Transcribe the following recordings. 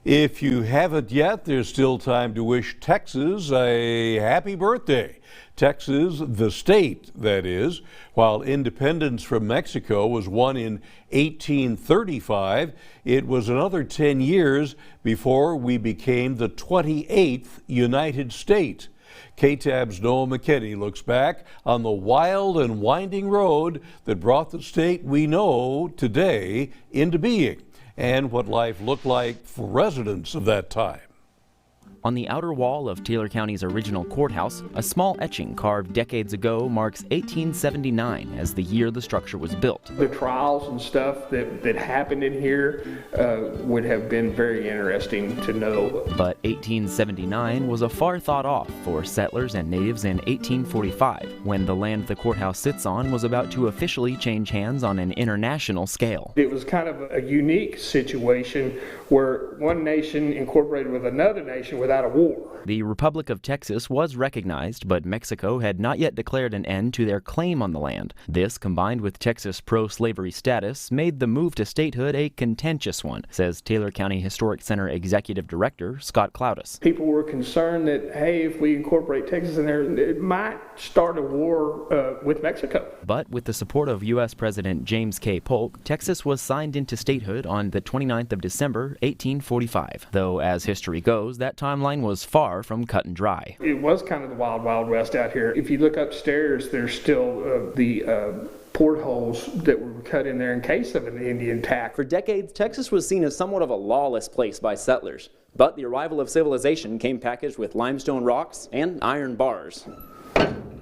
If you haven't yet, there's still time to wish Texas a happy birthday. Texas, the state, that is. While independence from Mexico was won in 1835, it was another 10 years before we became the 28th United States. KTAB's Noah McKinney looks back on the wild and winding road that brought the state we know today into being, and what life looked like for residents of that time. On the outer wall of Taylor County's original courthouse, a small etching carved decades ago marks 1879 as the year the structure was built. The trials and stuff that happened in here would have been very interesting to know. But 1879 was a far thought off for settlers and natives in 1845, when the land the courthouse sits on was about to officially change hands on an international scale. It was kind of a unique situation where one nation incorporated with another nation without a war. The Republic of Texas was recognized, but Mexico had not yet declared an end to their claim on the land. This, combined with Texas pro-slavery status, made the move to statehood a contentious one, says Taylor County Historic Center Executive Director Scott Cloudis. People were concerned that, hey, if we incorporate Texas in there, it might start a war with Mexico. But with the support of U.S. President James K. Polk, Texas was signed into statehood on the 29th of December, 1845. Though, as history goes, that timeline was far from cut and dry. It was kind of the wild, wild west out here. If you look upstairs, there's still the portholes that were cut in there in case of an Indian attack. For decades, Texas was seen as somewhat of a lawless place by settlers. But the arrival of civilization came packaged with limestone rocks and iron bars.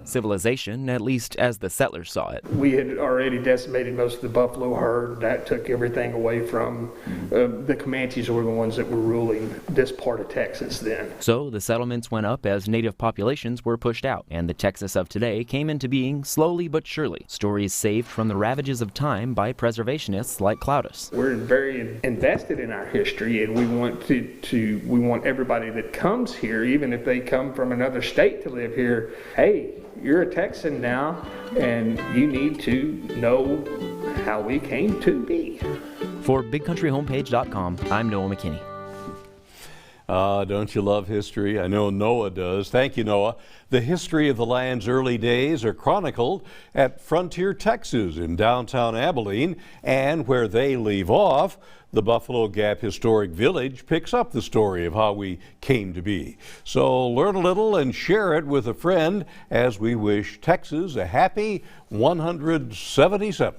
Civilization, at least as the settlers saw it. We had already decimated most of the buffalo herd. That took everything away from the Comanches, were the ones that were ruling this part of Texas then. So the settlements went up as native populations were pushed out, and the Texas of today came into being slowly but surely. Stories saved from the ravages of time by preservationists like Cloudis. We're very invested in our history, and we want everybody that comes here, even if they come from another state to live here, hey, you're a Texan now, and you need to know how we came to be. For BigCountryHomepage.com, I'm Noah McKinney. Don't you love history? I know Noah does. Thank you, Noah. The history of the land's early days are chronicled at Frontier, Texas in downtown Abilene, and where they leave off, the Buffalo Gap Historic Village picks up the story of how we came to be. So learn a little and share it with a friend as we wish Texas a happy 177th.